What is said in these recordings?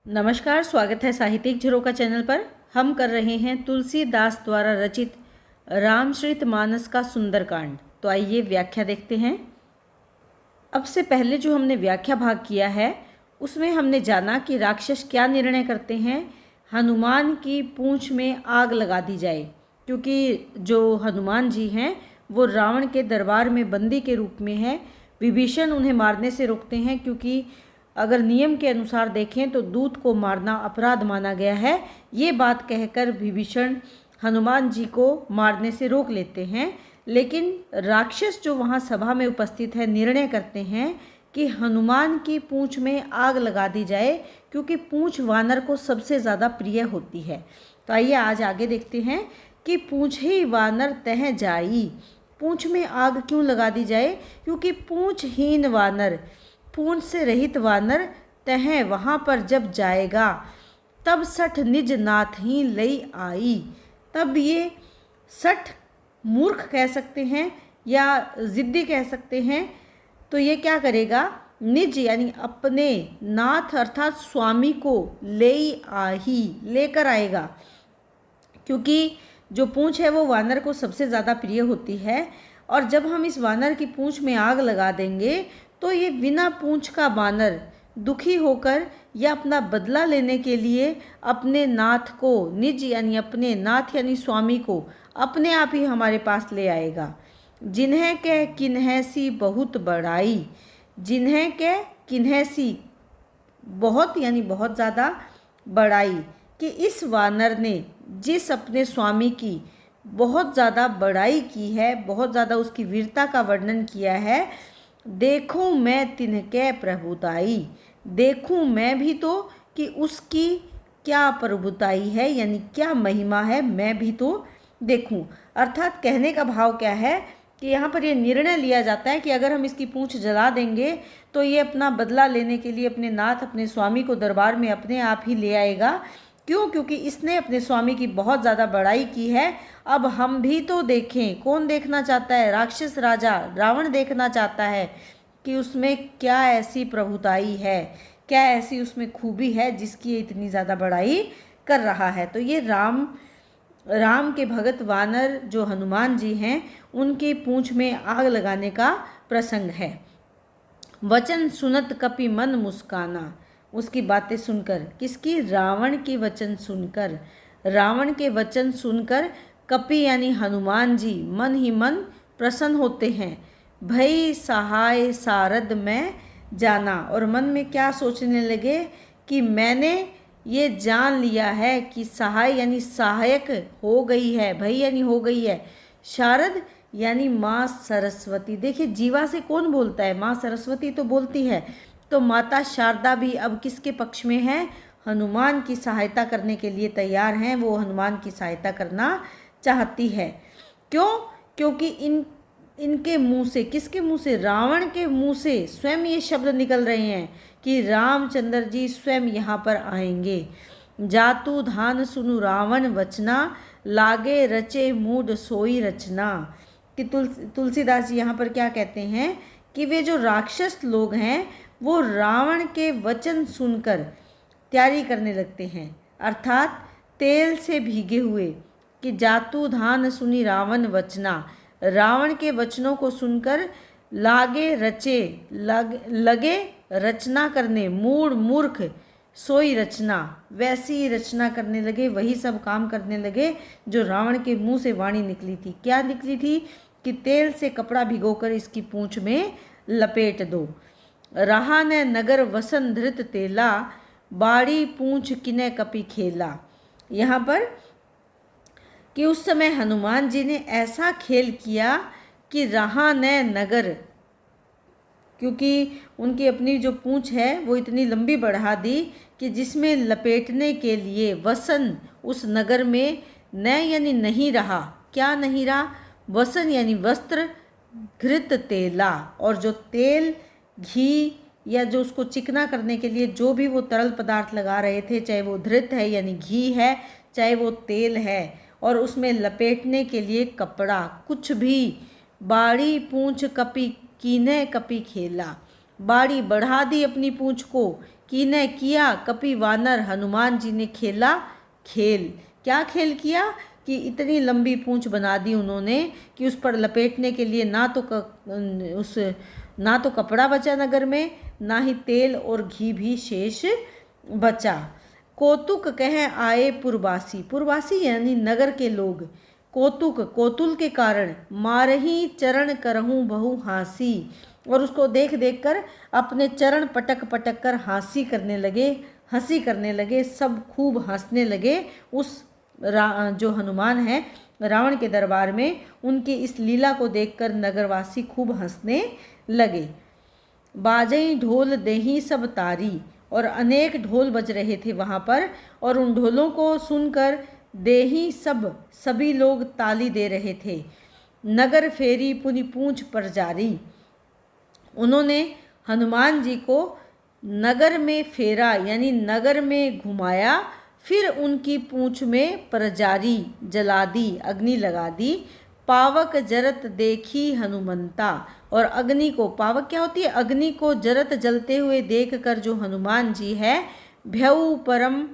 नमस्कार, स्वागत है साहित्यिक झरोका चैनल पर। हम कर रहे हैं तुलसीदास द्वारा रचित रामचरितमानस का सुंदरकांड। तो आइए व्याख्या देखते हैं। अब से पहले जो हमने व्याख्या भाग किया है उसमें हमने जाना कि राक्षस क्या निर्णय करते हैं। हनुमान की पूंछ में आग लगा दी जाए, क्योंकि जो हनुमान जी हैं वो रावण के दरबार में बंदी के रूप में है। विभीषण उन्हें मारने से रोकते हैं, क्योंकि अगर नियम के अनुसार देखें तो दूत को मारना अपराध माना गया है। ये बात कहकर विभीषण हनुमान जी को मारने से रोक लेते हैं। लेकिन राक्षस जो वहाँ सभा में उपस्थित है निर्णय करते हैं कि हनुमान की पूंछ में आग लगा दी जाए, क्योंकि पूंछ वानर को सबसे ज़्यादा प्रिय होती है। तो आइए आज आगे देखते हैं कि पूंछ ही वानर तह जाई। पूंछ में आग क्यों लगा दी जाए? क्योंकि पूंछहीन वानर, पूंछ से रहित वानर तह वहाँ पर जब जाएगा तब सठ निज नाथ ही लई आई। तब ये सठ मूर्ख कह सकते हैं या ज़िद्दी कह सकते हैं। तो ये क्या करेगा? निज यानी अपने नाथ अर्थात स्वामी को ले आही, लेकर आएगा। क्योंकि जो पूंछ है वो वानर को सबसे ज़्यादा प्रिय होती है, और जब हम इस वानर की पूंछ में आग लगा देंगे तो ये बिना पूंछ का वानर दुखी होकर या अपना बदला लेने के लिए अपने नाथ को, निज यानी अपने नाथ यानी स्वामी को अपने आप ही हमारे पास ले आएगा। जिन्हें कह किन्हैसी बहुत बड़ाई, जिन्हें कह किन्हैसी बहुत यानी बहुत ज़्यादा बड़ाई, कि इस वानर ने जिस अपने स्वामी की बहुत ज़्यादा बड़ाई की है, बहुत ज़्यादा उसकी वीरता का वर्णन किया है। देखूं मैं तिनके प्रभुताई, देखूं मैं भी तो कि उसकी क्या प्रभुताई है, यानी क्या महिमा है, मैं भी तो देखूं। अर्थात कहने का भाव क्या है कि यहाँ पर ये निर्णय लिया जाता है कि अगर हम इसकी पूंछ जला देंगे तो ये अपना बदला लेने के लिए अपने नाथ, अपने स्वामी को दरबार में अपने आप ही ले आएगा। क्यों? क्योंकि इसने अपने स्वामी की बहुत ज़्यादा बड़ाई की है। अब हम भी तो देखें। कौन देखना चाहता है? राक्षस राजा रावण देखना चाहता है कि उसमें क्या ऐसी प्रभुताई है, क्या ऐसी उसमें खूबी है जिसकी ये इतनी ज़्यादा बड़ाई कर रहा है। तो ये राम के भगत वानर जो हनुमान जी हैं उनकी पूंछ में आग लगाने का प्रसंग है। वचन सुनत कपि मन मुस्काना, उसकी बातें सुनकर, किसकी? रावण के वचन सुनकर, रावण के वचन सुनकर कपि यानी हनुमान जी मन ही मन प्रसन्न होते हैं। भई सहाय सारद में जाना, और मन में क्या सोचने लगे कि मैंने ये जान लिया है कि सहाय यानी सहायक हो गई है, भई यानी हो गई है, शारद यानी माँ सरस्वती। देखिए जीवा से कौन बोलता है? माँ सरस्वती तो बोलती है। तो माता शारदा भी अब किसके पक्ष में है? हनुमान की सहायता करने के लिए तैयार हैं। वो हनुमान की सहायता करना चाहती है। क्यों? क्योंकि इनके मुंह से, किसके मुंह से? रावण के मुंह से स्वयं ये शब्द निकल रहे हैं कि रामचंद्र जी स्वयं यहाँ पर आएंगे। जातु धान सुनु रावण वचना, लागे रचे मूड सोई रचना। कि तुलसीदास जी यहाँ पर क्या कहते हैं कि वे जो राक्षस लोग हैं वो रावण के वचन सुनकर तैयारी करने लगते हैं, अर्थात तेल से भीगे हुए। कि जातु धान सुनी रावण वचना, रावण के वचनों को सुनकर लागे रचे, लगे रचना करने, मूढ़ मूर्ख सोई रचना, वैसी रचना करने लगे, वही सब काम करने लगे जो रावण के मुंह से वाणी निकली थी। क्या निकली थी? कि तेल से कपड़ा भिगोकर इसकी पूंछ में लपेट दो। रहा न नगर वसन धृत तेला, बाड़ी पूंछ किने कपि खेला। यहाँ पर कि उस समय हनुमान जी ने ऐसा खेल किया कि रहा न नगर, क्योंकि उनकी अपनी जो पूंछ है वो इतनी लंबी बढ़ा दी कि जिसमें लपेटने के लिए वसन, उस नगर में न यानी नहीं रहा। क्या नहीं रहा? वसन यानी वस्त्र, घृत तेला, और जो तेल, घी या जो उसको चिकना करने के लिए जो भी वो तरल पदार्थ लगा रहे थे, चाहे वो धृत है यानी घी है, चाहे वो तेल है, और उसमें लपेटने के लिए कपड़ा, कुछ भी। बाड़ी पूंछ कपि कीने कपि खेला, बाड़ी बढ़ा दी अपनी पूंछ को, कीने किया कपि वानर, हनुमान जी ने खेला खेल। क्या खेल किया कि इतनी लंबी पूंछ बना दी उन्होंने कि उस पर लपेटने के लिए ना तो कपड़ा बचा नगर में, ना ही तेल और घी भी शेष बचा। कौतुक कह आए पुरवासी, पुरवासी यानी नगर के लोग, कौतुक कौतूल के कारण, मारही चरण करहूँ बहु हांसी, और उसको देख देख कर अपने चरण पटक पटक कर हंसी करने लगे। सब खूब हंसने लगे उस जो हनुमान है रावण के दरबार में, उनकी इस लीला को देखकर नगरवासी खूब हंसने लगे। बाजई ढोल देही सब तारी, और अनेक ढोल बज रहे थे वहाँ पर, और उन ढोलों को सुनकर देही सभी लोग ताली दे रहे थे। नगर फेरी पुनि पूंछ पर जारी, उन्होंने हनुमान जी को नगर में फेरा यानी नगर में घुमाया, फिर उनकी पूंछ में परजारी जला दी, अग्नि लगा दी। पावक जरत देखी हनुमंता, और अग्नि को, पावक क्या होती है, अग्नि को जरत जलते हुए देखकर जो हनुमान जी है, भयउ परम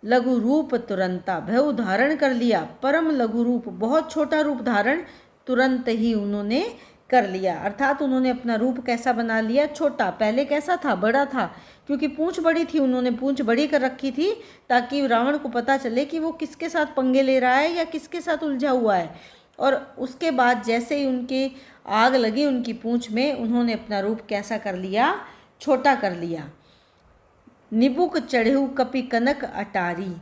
लघु रूप तुरंता, भयउ धारण कर लिया, परम लघु रूप बहुत छोटा रूप धारण तुरंत ही उन्होंने कर लिया। अर्थात उन्होंने अपना रूप कैसा बना लिया, छोटा। पहले कैसा था, बड़ा था, क्योंकि पूंछ बड़ी थी, उन्होंने पूंछ बड़ी कर रखी थी ताकि रावण को पता चले कि वो किसके साथ पंगे ले रहा है या किसके साथ उलझा हुआ है। और उसके बाद जैसे ही उनके आग लगी उनकी पूंछ में, उन्होंने अपना रूप कैसा कर लिया, छोटा कर लिया। निबुक चढ़ेऊ कपि कनक अटारी,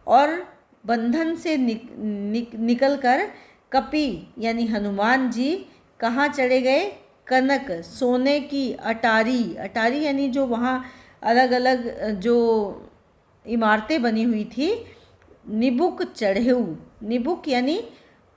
और बंधन से निकल कर कपि यानी हनुमान जी कहाँ चढ़े गए, कनक सोने की अटारी, अटारी यानी जो वहाँ अलग अलग जो इमारतें बनी हुई थी। निबुक चढ़ेऊ, निबुक यानी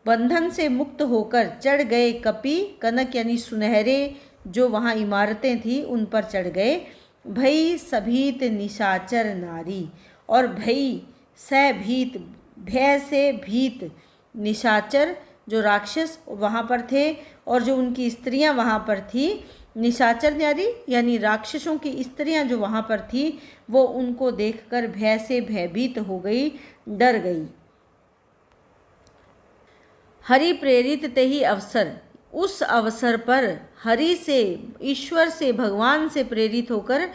बंधन से मुक्त होकर चढ़ गए, कपि कनक यानी सुनहरे जो वहाँ इमारतें थी उन पर चढ़ गए। भई सभीत निशाचर नारी, और भई सभीत भय से भीत, निशाचर जो राक्षस वहाँ पर थे और जो उनकी स्त्रियाँ वहाँ पर थी, निशाचर नारी यानी राक्षसों की स्त्रियाँ जो वहाँ पर थी, वो उनको देखकर भय से भयभीत हो गई, डर गई। हरि प्रेरित ते ही अवसर, उस अवसर पर हरि से, ईश्वर से, भगवान से प्रेरित होकर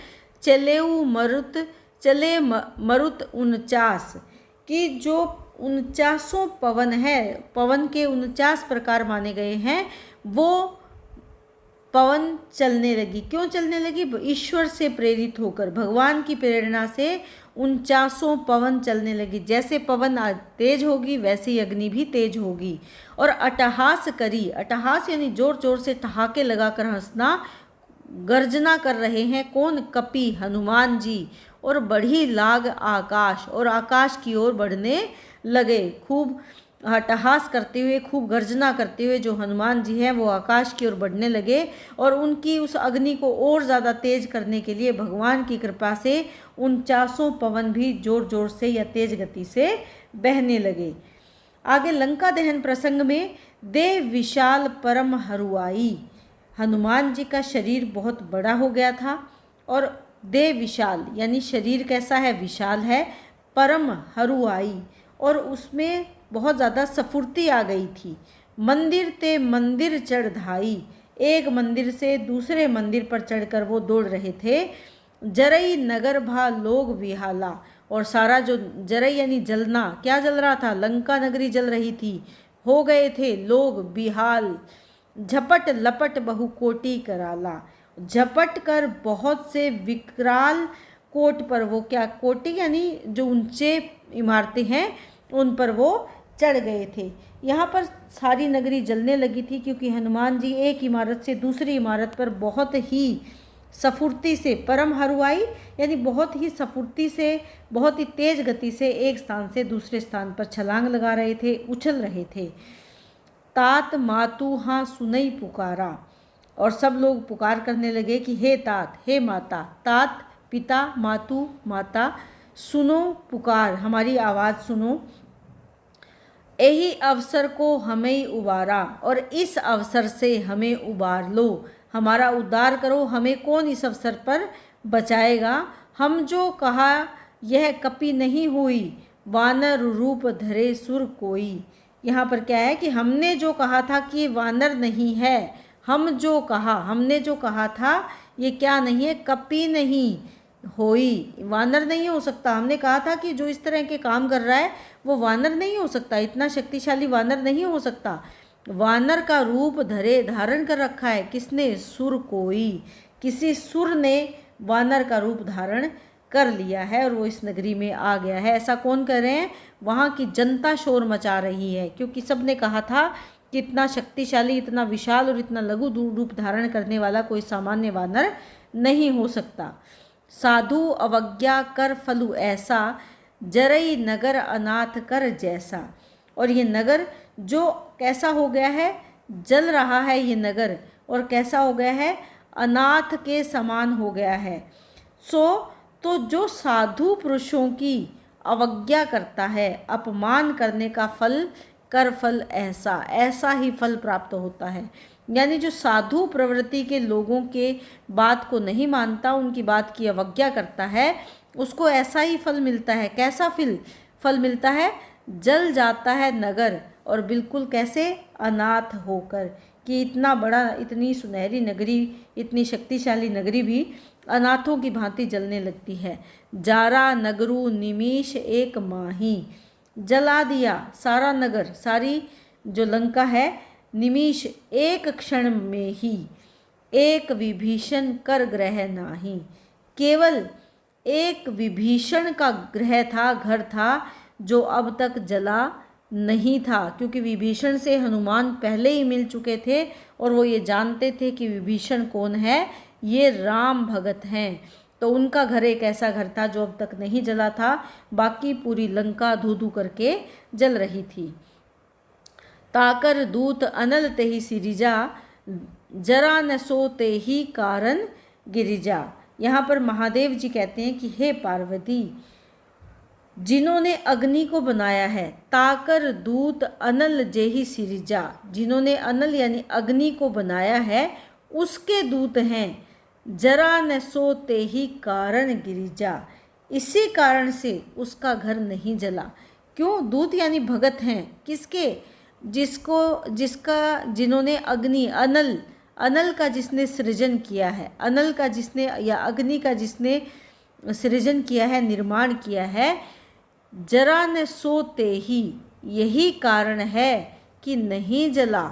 चले मरुत 49, कि जो 49 पवन है, पवन के 49 प्रकार माने गए हैं, वो पवन चलने लगी। क्यों चलने लगी, ईश्वर से प्रेरित होकर, भगवान की प्रेरणा से 49 पवन चलने लगी। जैसे पवन तेज होगी वैसे ही अग्नि भी तेज होगी। और अट्टहास करी, अट्टहास यानी जोर जोर से ठहाके लगाकर हंसना, गर्जना कर रहे हैं कौन, कपि हनुमान जी, और बढ़ी लाग आकाश, और आकाश की ओर बढ़ने लगे। खूब अट्टहास करते हुए, खूब गर्जना करते हुए जो हनुमान जी हैं वो आकाश की ओर बढ़ने लगे। और उनकी उस अग्नि को और ज़्यादा तेज करने के लिए भगवान की कृपा से 49 पवन भी जोर जोर से या तेज गति से बहने लगे। आगे लंका दहन प्रसंग में देह विशाल परम हरुआई, हनुमान जी का शरीर बहुत बड़ा हो गया था, और देह विशाल यानी शरीर कैसा है, विशाल है, परम हरुआई, और उसमें बहुत ज़्यादा स्फूर्ति आ गई थी। मंदिर ते मंदिर चढ़ धाई, एक मंदिर से दूसरे मंदिर पर चढ़कर वो दौड़ रहे थे। जरई नगर भा लोग विहाला, और सारा जो जरई यानी जलना, क्या जल रहा था, लंका नगरी जल रही थी, हो गए थे लोग बिहाल। झपट लपट बहु कोटि कराला, झपट कर बहुत से विकराल कोट पर, वो क्या, कोटि यानी जो ऊंचे इमारतें हैं उन पर वो चढ़ गए थे। यहाँ पर सारी नगरी जलने लगी थी क्योंकि हनुमान जी एक इमारत से दूसरी इमारत पर बहुत ही स्फूर्ति से, परम हरुआई यानी बहुत ही स्फूर्ति से, बहुत ही तेज गति से एक स्थान से दूसरे स्थान पर छलांग लगा रहे थे, उछल रहे थे। तात मातु हाँ सुनई पुकारा, और सब लोग पुकार करने लगे कि हे तात, हे माता, तात पिता, मातु माता, सुनो पुकार, हमारी आवाज़ सुनो। यही अवसर को हमें उबारा, और इस अवसर से हमें उबार लो, हमारा उद्धार करो, हमें कौन इस अवसर पर बचाएगा। हम जो कहा यह कपि नहीं हुई, वानर रूप धरे सुर कोई। यहाँ पर क्या है कि हमने जो कहा था कि ये वानर नहीं है, हमने जो कहा था ये क्या नहीं है, कपि नहीं होई, वानर नहीं हो सकता। हमने कहा था कि जो इस तरह के काम कर रहा है वो वानर नहीं हो सकता, इतना शक्तिशाली वानर नहीं हो सकता। वानर का रूप धारण कर रखा है किसने, सुर कोई, किसी सुर ने वानर का रूप धारण कर लिया है और वो इस नगरी में आ गया है। ऐसा कौन कर रहे हैं, वहाँ की जनता शोर मचा रही है, क्योंकि सबने कहा था कि इतना शक्तिशाली, इतना विशाल और इतना लघु रूप धारण करने वाला कोई सामान्य वानर नहीं हो सकता। साधु अवज्ञा कर फलु ऐसा, जरई नगर अनाथ कर जैसा। और ये नगर जो कैसा हो गया है, जल रहा है ये नगर, और कैसा हो गया है, अनाथ के समान हो गया है। तो जो साधु पुरुषों की अवज्ञा करता है, अपमान करने का फल कर फल ऐसा ही फल प्राप्त होता है। यानी जो साधु प्रवृत्ति के लोगों के बात को नहीं मानता, उनकी बात की अवज्ञा करता है, उसको ऐसा ही फल मिलता है। कैसा फल मिलता है, जल जाता है नगर, और बिल्कुल कैसे, अनाथ होकर, कि इतना बड़ा, इतनी सुनहरी नगरी, इतनी शक्तिशाली नगरी भी अनाथों की भांति जलने लगती है। जारा नगरू निमीष एक माही, जला दिया सारा नगर, सारी जो लंका है, निमीष एक क्षण में ही, एक विभीषण कर ग्रह नाही। केवल एक विभीषण का ग्रह था, घर था, जो अब तक जला नहीं था, क्योंकि विभीषण से हनुमान पहले ही मिल चुके थे और वो ये जानते थे कि विभीषण कौन है, ये राम भगत हैं। तो उनका घर एक ऐसा घर था जो अब तक नहीं जला था, बाकी पूरी लंका धू धू करके जल रही थी। ताकर दूत अनल ते ही सिरिजा, जरा न सोते ही कारण गिरिजा। यहाँ पर महादेव जी कहते हैं कि हे पार्वती, जिन्होंने अग्नि को बनाया है, ताकर दूत अनल जेहि सिरिजा, जिन्होंने अनल यानी अग्नि को बनाया है उसके दूत हैं। जरा न सोते ही कारण गिरिजा, इसी कारण से उसका घर नहीं जला। क्यों, दूत यानी भगत हैं, किसके, जिन्होंने अग्नि, अनल का जिसने सृजन किया है, अनल का जिसने, या अग्नि का जिसने सृजन किया है, निर्माण किया है। जरा न सोते ही, यही कारण है कि नहीं जला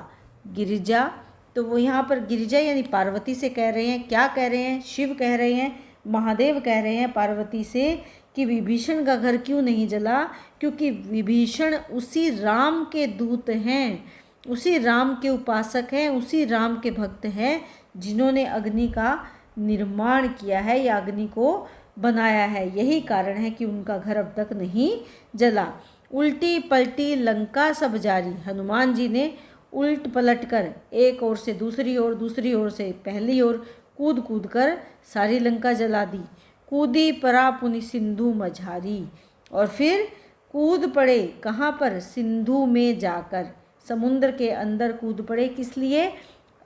गिरिजा। तो वो यहाँ पर गिरिजा यानी पार्वती से कह रहे हैं, क्या कह रहे हैं, शिव कह रहे हैं, महादेव कह रहे हैं पार्वती से कि विभीषण का घर क्यों नहीं जला, क्योंकि विभीषण उसी राम के दूत हैं, उसी राम के उपासक हैं, उसी राम के भक्त हैं, जिन्होंने अग्नि का निर्माण किया है या अग्नि को बनाया है। यही कारण है कि उनका घर अब तक नहीं जला। उल्टी पलटी लंका सब जारी, हनुमान जी ने उल्ट पलट कर एक ओर से दूसरी ओर, दूसरी ओर से पहली ओर कूद कूद कर सारी लंका जला दी। कूदी परा पुनि सिंधु मझारी, और फिर कूद पड़े कहाँ पर, सिंधु में जाकर, समुद्र के अंदर कूद पड़े। किस लिए,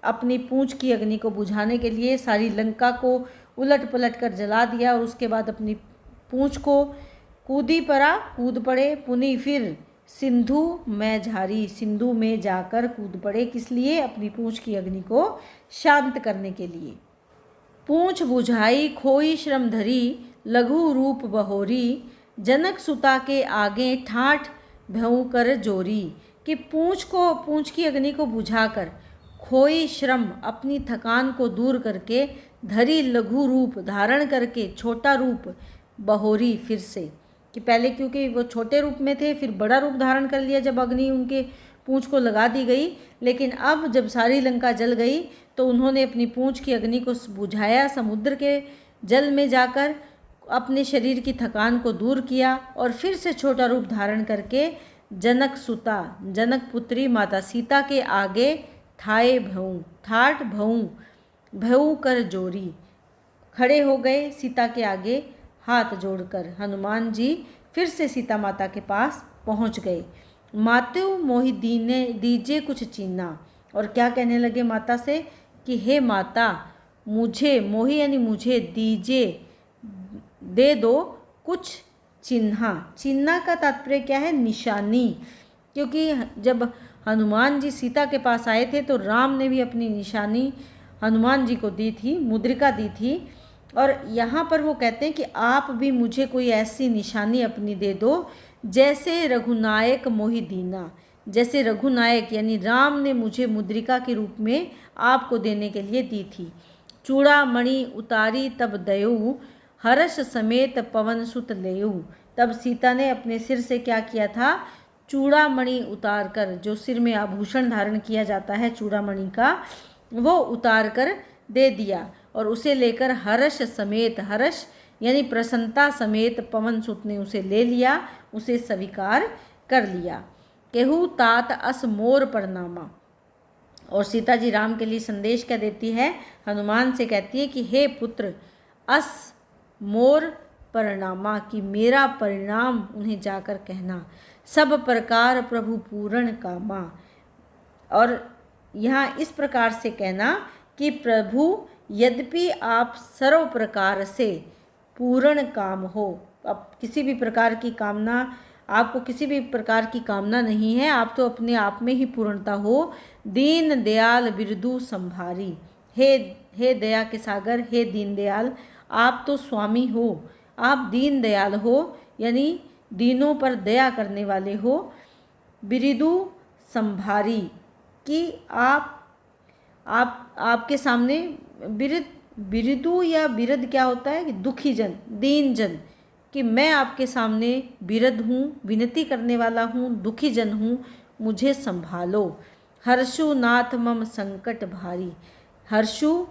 अपनी पूंछ की अग्नि को बुझाने के लिए। सारी लंका को उलट पलट कर जला दिया और उसके बाद अपनी पूंछ को, कूदी परा कूद पड़े, पुनि फिर सिंधु में झारी, सिंधु में जाकर कूद पड़े। किस लिए, अपनी पूंछ की अग्नि को शांत करने के लिए। पूंछ बुझाई खोई श्रम धरी, लघु रूप बहोरी, जनक सुता के आगे ठाठ भऊ कर जोरी। कि पूंछ की अग्नि को बुझाकर, खोई श्रम अपनी थकान को दूर करके, धरी लघु रूप धारण करके, छोटा रूप, बहोरी फिर से, कि पहले क्योंकि वो छोटे रूप में थे, फिर बड़ा रूप धारण कर लिया जब अग्नि उनके पूंछ को लगा दी गई। लेकिन अब जब सारी लंका जल गई तो उन्होंने अपनी पूंछ की अग्नि को बुझाया, समुद्र के जल में जाकर अपने शरीर की थकान को दूर किया और फिर से छोटा रूप धारण करके जनक सुता, जनक पुत्री माता सीता के आगे ठाए भऊ, ठाट भऊ, भऊ कर जोरी, खड़े हो गए सीता के आगे हाथ जोड़कर। हनुमान जी फिर से सीता माता के पास पहुंच गए। मातु मोहि दीने दीजिए कुछ चीना, और क्या कहने लगे माता से कि हे माता, मुझे, मोहि यानी मुझे, दीजिए, दे दो कुछ चिन्हा। चिन्हा का तात्पर्य क्या है? निशानी। क्योंकि जब हनुमान जी सीता के पास आए थे तो राम ने भी अपनी निशानी हनुमान जी को दी थी, मुद्रिका दी थी। और यहाँ पर वो कहते हैं कि आप भी मुझे कोई ऐसी निशानी अपनी दे दो जैसे रघुनायक मोहि दीना। जैसे रघुनायक यानी राम ने मुझे मुद्रिका के रूप में आपको देने के लिए दी थी। चूड़ामणि उतारी तब दयऊ, हर्ष समेत पवन सुत लेऊ। तब सीता ने अपने सिर से क्या किया था? चूड़ामणि उतार कर, जो सिर में आभूषण धारण किया जाता है चूड़ामणि का, वो उतार कर दे दिया और उसे लेकर हर्ष समेत, हर्ष यानी प्रसन्नता समेत पवन सुत ने उसे ले लिया, उसे स्वीकार कर लिया। केहू तात अस मोर प्रणामा। और सीता जी राम के लिए संदेश क्या देती है? हनुमान से कहती है कि हे पुत्र, अस मोर परिणामा, कि मेरा परिणाम उन्हें जाकर कहना। सब प्रकार प्रभु पूर्ण कामा। और यहाँ इस प्रकार से कहना कि प्रभु यद्यपि आप सर्व प्रकार से पूर्ण काम हो, अब किसी भी प्रकार की कामना, आपको किसी भी प्रकार की कामना नहीं है, आप तो अपने आप में ही पूर्णता हो। दीन दयाल बिरदु संभारी। हे दया के सागर, हे दीन दयाल, आप तो स्वामी हो, आप दीन दयाल हो, यानी दीनों पर दया करने वाले हो। बिरदु संभारी, कि आपके सामने बिरदु या बिरद क्या होता है? कि दुखी जन, दीन जन, कि मैं आपके सामने बिरद हूँ, विनती करने वाला हूँ, दुखी जन हूँ, मुझे संभालो। हर्षु नाथ मम संकट भारी। हर्षु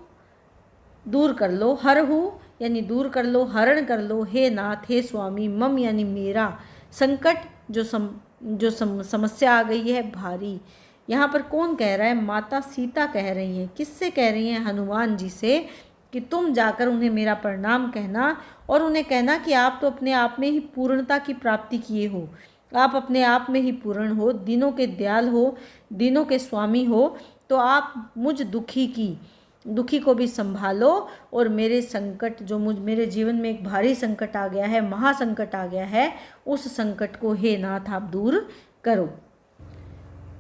दूर कर लो, हरहु यानी दूर कर लो, हरण कर लो, हे नाथ, हे स्वामी, मम यानी मेरा, संकट जो समस्या आ गई है, भारी। यहाँ पर कौन कह रहा है? माता सीता कह रही हैं। किससे कह रही हैं? हनुमान जी से, कि तुम जाकर उन्हें मेरा प्रणाम कहना और उन्हें कहना कि आप तो अपने आप में ही पूर्णता की प्राप्ति किए हो, आप अपने आप में ही पूर्ण हो, दीनों के दयाल हो, दीनों के स्वामी हो, तो आप मुझ दुखी को भी संभालो और मेरे संकट, जो मेरे जीवन में एक भारी संकट आ गया है, महासंकट आ गया है, उस संकट को हे नाथ आप दूर करो।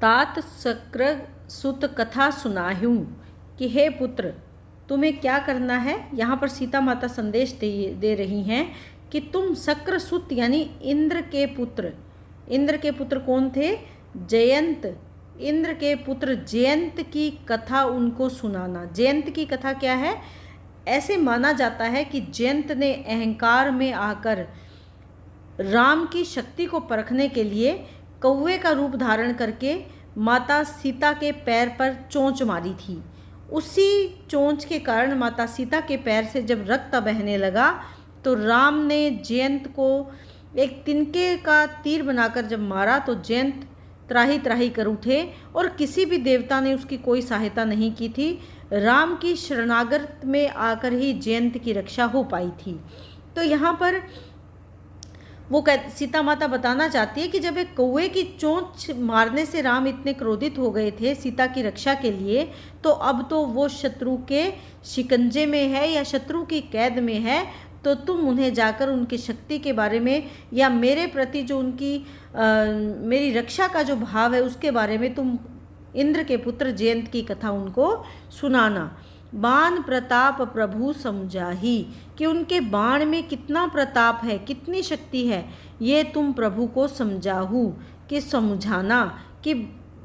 तात शक्र सुत कथा सुनाहूं, कि हे पुत्र, तुम्हें क्या करना है? यहाँ पर सीता माता संदेश दे रही हैं कि तुम शक्र सुत यानी इंद्र के पुत्र। इंद्र के पुत्र कौन थे? जयंत। इंद्र के पुत्र जयंत की कथा उनको सुनाना। जयंत की कथा क्या है? ऐसे माना जाता है कि जयंत ने अहंकार में आकर राम की शक्ति को परखने के लिए कौवे का रूप धारण करके माता सीता के पैर पर चोंच मारी थी। उसी चोंच के कारण माता सीता के पैर से जब रक्त बहने लगा तो राम ने जयंत को एक तिनके का तीर बनाकर जब मारा तो जयंत त्राही त्राही कर उठे और किसी भी देवता ने उसकी कोई सहायता नहीं की थी। राम की शरणागत में आकर ही जयंत की रक्षा हो पाई थी। तो यहाँ पर वो सीता माता बताना चाहती है कि जब एक कौवे की चोंच मारने से राम इतने क्रोधित हो गए थे सीता की रक्षा के लिए, तो अब तो वो शत्रु के शिकंजे में है या शत्रु की कैद में है, तो तुम उन्हें जाकर उनकी शक्ति के बारे में या मेरे प्रति जो उनकी मेरी रक्षा का जो भाव है उसके बारे में तुम इंद्र के पुत्र जयंत की कथा उनको सुनाना। बाण प्रताप प्रभु समझाही, कि उनके बाण में कितना प्रताप है, कितनी शक्ति है, ये तुम प्रभु को समझाहू, कि समझाना। कि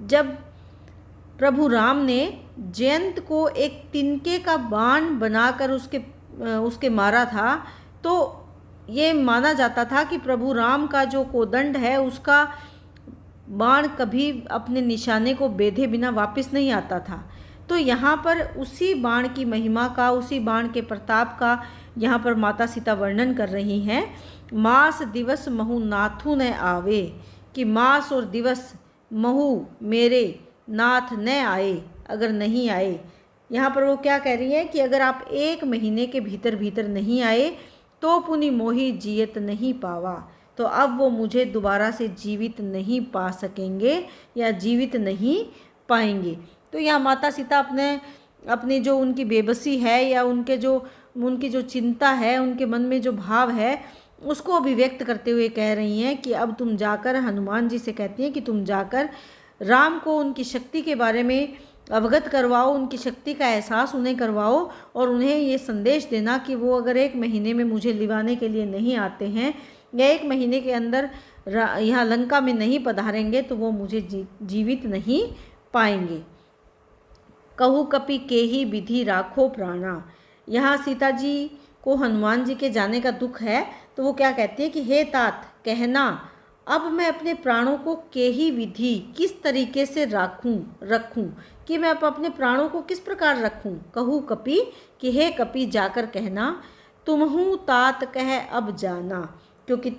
जब प्रभु राम ने जयंत को एक तिनके का बाण बनाकर उसके मारा था, तो ये माना जाता था कि प्रभु राम का जो कोदंड है उसका बाण कभी अपने निशाने को बेधे बिना वापस नहीं आता था। तो यहाँ पर उसी बाण की महिमा का, उसी बाण के प्रताप का यहाँ पर माता सीता वर्णन कर रही हैं। मास दिवस महु नाथु न आवे, कि मास और दिवस महु मेरे नाथ न आए, अगर नहीं आए। यहाँ पर वो क्या कह रही है कि अगर आप 1 महीने के भीतर नहीं आए तो पुनि मोहि जियत नहीं पावा, तो अब वो मुझे दोबारा से जीवित नहीं पा सकेंगे या जीवित नहीं पाएंगे। तो यहाँ माता सीता अपने अपनी जो उनकी बेबसी है या उनकी जो चिंता है, उनके मन में जो भाव है, उसको अभिव्यक्त करते हुए कह रही हैं कि अब तुम जाकर, हनुमान जी से कहती हैं कि तुम जाकर राम को उनकी शक्ति के बारे में अवगत करवाओ, उनकी शक्ति का एहसास उन्हें करवाओ और उन्हें ये संदेश देना कि वो अगर 1 महीने में मुझे लिवाने के लिए नहीं आते हैं या 1 महीने के अंदर यहाँ लंका में नहीं पधारेंगे तो वो मुझे जीवित नहीं पाएंगे। कहू कपि केहि विधि राखो प्राणा। यहाँ सीता जी को हनुमान जी के जाने का दुख है, तो वो क्या कहती है कि हे तात, कहना अब मैं अपने प्राणों को केहि विधि, किस तरीके से रखूं, कि मैं अपने प्राणों को किस प्रकार रखूं। कहू कपि, कि हे कपि जाकर कहना, तुमहु तात कह अब जाना, क्योंकि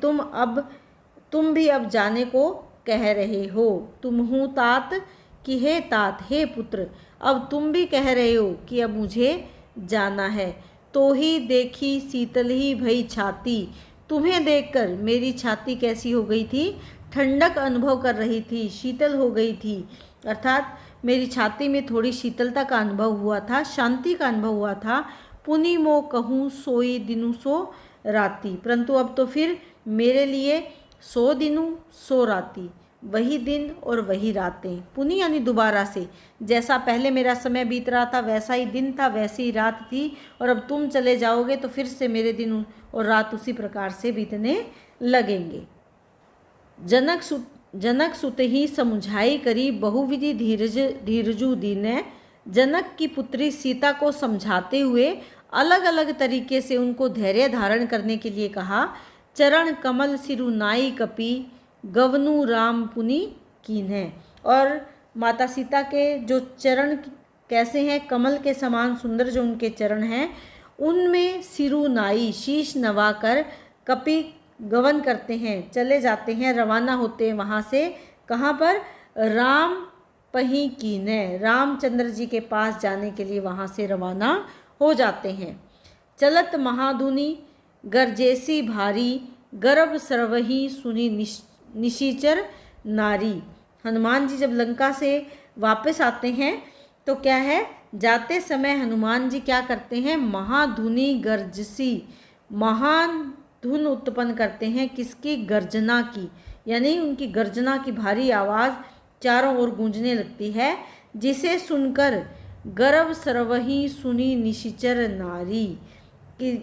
तुम भी अब जाने को कह रहे हो। तुमहु तात, कि हे तात, हे पुत्र, अब तुम भी कह रहे हो कि अब मुझे जाना है। तो ही देखी शीतल ही भई छाती, तुम्हें देखकर मेरी छाती कैसी हो गई थी, ठंडक अनुभव कर रही थी, शीतल हो गई थी। अर्थात मेरी छाती में थोड़ी शीतलता का अनुभव हुआ था, शांति का अनुभव हुआ था। पुनि मो कहूँ सोई दिनु सो राती, परंतु अब तो फिर मेरे लिए 100 दिनु 100 राती, वही दिन और वही रातें। पुनि यानी दोबारा से, जैसा पहले मेरा समय बीत रहा था वैसा ही दिन था, वैसी ही रात थी, और अब तुम चले जाओगे तो फिर से मेरे दिन और रात उसी प्रकार से बीतने लगेंगे। जनक सुत ही समुझाई करी, बहुविधि धीरजु दीने। जनक की पुत्री सीता को समझाते हुए अलग अलग तरीके से उनको धैर्य धारण करने के लिए कहा। चरण कमल सिरु नाई कपि, गवनु राम पुनि कीन्हे। और माता सीता के जो चरण कैसे हैं, कमल के समान सुंदर जो उनके चरण हैं, उनमें सिरु नाई, शीश नवाकर, कपि गवन करते हैं, चले जाते हैं, रवाना होते हैं वहाँ से। कहाँ पर? राम पही कीन्हे, रामचंद्र जी के पास जाने के लिए वहाँ से रवाना हो जाते हैं। चलत महाधुनि गरजेसी भारी, गर्भ सर्वही सुनी निशिचर नारी। हनुमान जी जब लंका से वापस आते हैं तो क्या है, जाते समय हनुमान जी क्या करते हैं, महाधुनि गर्जसी, महान धुन उत्पन्न करते हैं। किसकी? गर्जना की, यानी उनकी गर्जना की भारी आवाज़ चारों ओर गूंजने लगती है, जिसे सुनकर गर्भ सर्वही सुनी निशिचर नारी, कि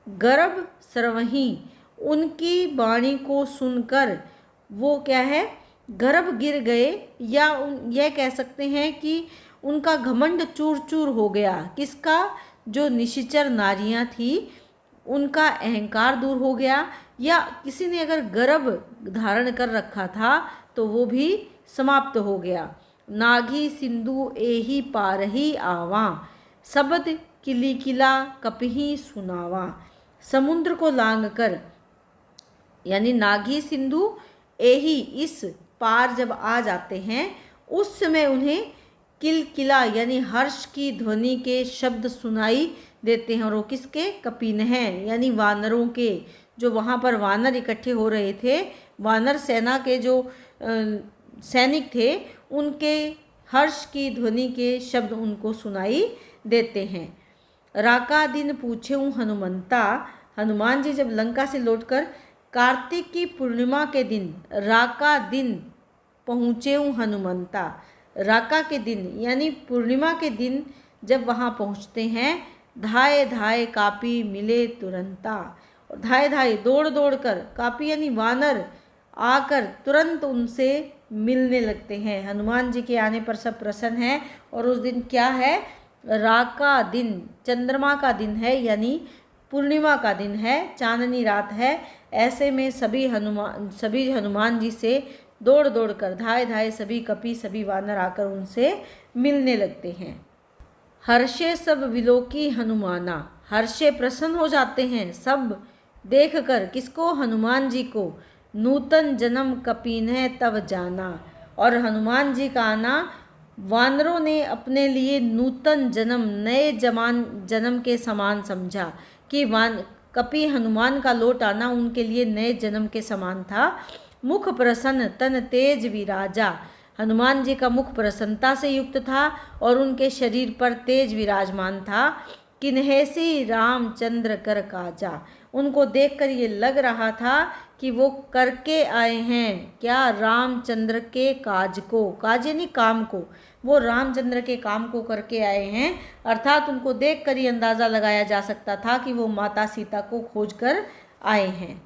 गर्भ सर्वही, उनकी वाणी को सुनकर वो क्या है, गर्भ गिर गए, या यह कह सकते हैं कि उनका घमंड चूर चूर हो गया। किसका? जो निशिचर नारियां थी उनका अहंकार दूर हो गया, या किसी ने अगर गर्भ धारण कर रखा था तो वो भी समाप्त हो गया। नागी सिंधु एही पारही आवा, शब्द किली किला कपही सुनावा। समुद्र को लांघकर, यानी नागी सिंधु एही, इस पार जब आ जाते हैं उस समय उन्हें किलकिला यानी हर्ष की ध्वनि के शब्द सुनाई देते हैं। और वो किसके? कपिन हैं, यानी वानरों के। जो वहाँ पर वानर इकट्ठे हो रहे थे, वानर सेना के जो सैनिक थे, उनके हर्ष की ध्वनि के शब्द उनको सुनाई देते हैं। राका दिन पूछेऊँ हनुमंता, हनुमान जी जब लंका से लौटकर कार्तिक की पूर्णिमा के दिन, राका दिन पहुँचेऊँ हनुमंता, राका के दिन यानी पूर्णिमा के दिन जब वहाँ पहुँचते हैं, धाए धाए कापी मिले तुरंता, और धाए धाए दौड़ दौड़ कर, कापी यानी वानर आकर तुरंत उनसे मिलने लगते हैं। हनुमान जी के आने पर सब प्रसन्न हैं। और उस दिन क्या है? राका दिन, चंद्रमा का दिन है, यानी पूर्णिमा का दिन है, चांदनी रात है। ऐसे में सभी हनुमान जी से दौड़ दौड़ कर, धाए धाए सभी कपि, सभी वानर आकर उनसे मिलने लगते हैं। हर्षे सब विलोकी हनुमाना, हर्षे प्रसन्न हो जाते हैं सब देखकर, किसको? हनुमान जी को। नूतन जन्म कपीने तब जाना, और हनुमान जी का आना वानरों ने अपने लिए नूतन जन्म, नए जन्म के समान समझा, कि कपि हनुमान का लौट आना उनके लिए नए जन्म के समान था। मुख प्रसन्न तन तेज विराजा, हनुमान जी का मुख प्रसन्नता से युक्त था और उनके शरीर पर तेज विराजमान था। किन्हेसी रामचंद्र कर काजा, उनको देखकर ये लग रहा था कि वो करके आए हैं क्या, रामचंद्र के काज को, काज यानी काम को, वो रामचंद्र के काम को करके आए हैं। अर्थात उनको देखकर ही अंदाज़ा लगाया जा सकता था कि वो माता सीता को खोज कर आए हैं।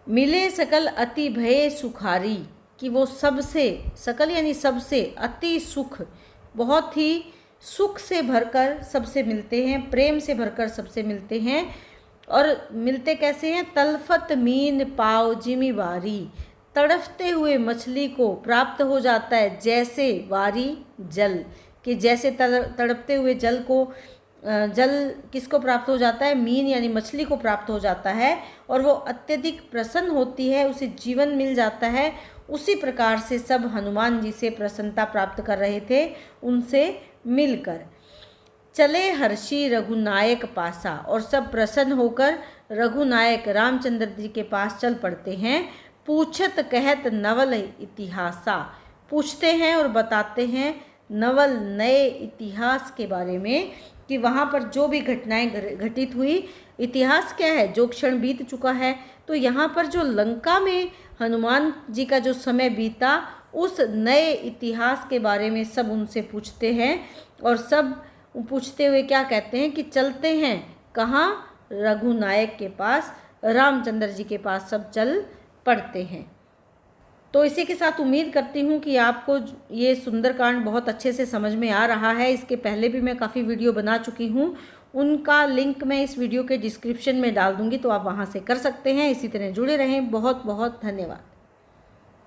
मिले सकल अति भय सुखारी, कि वो सबसे, सकल यानी सबसे, अति सुख, बहुत ही सुख से भरकर सबसे मिलते हैं, प्रेम से भरकर सबसे मिलते हैं। और मिलते कैसे हैं, तलफत मीन पाव जिमी वारी, तड़फते हुए मछली को प्राप्त हो जाता है जैसे वारी जल, कि जैसे तड़पते हुए जल को, जल किसको प्राप्त हो जाता है, मीन यानी मछली को प्राप्त हो जाता है और वो अत्यधिक प्रसन्न होती है, उसे जीवन मिल जाता है। उसी प्रकार से सब हनुमान जी से प्रसन्नता प्राप्त कर रहे थे उनसे मिलकर। चले हर्षी रघुनायक पासा, और सब प्रसन्न होकर रघुनायक रामचंद्र जी के पास चल पड़ते हैं। पूछत कहत नवल इतिहासा, पूछते हैं और बताते हैं नवल नए इतिहास के बारे में, कि वहाँ पर जो भी घटनाएं घटित हुई, इतिहास क्या है, जो क्षण बीत चुका है। तो यहाँ पर जो लंका में हनुमान जी का जो समय बीता, उस नए इतिहास के बारे में सब उनसे पूछते हैं और सब पूछते हुए क्या कहते हैं कि चलते हैं कहाँ, रघुनायक के पास, रामचंद्र जी के पास सब चल पड़ते हैं। तो इसी के साथ उम्मीद करती हूँ कि आपको ये सुंदरकांड बहुत अच्छे से समझ में आ रहा है। इसके पहले भी मैं काफ़ी वीडियो बना चुकी हूँ, उनका लिंक मैं इस वीडियो के डिस्क्रिप्शन में डाल दूँगी, तो आप वहाँ से कर सकते हैं। इसी तरह जुड़े रहें। बहुत बहुत धन्यवाद।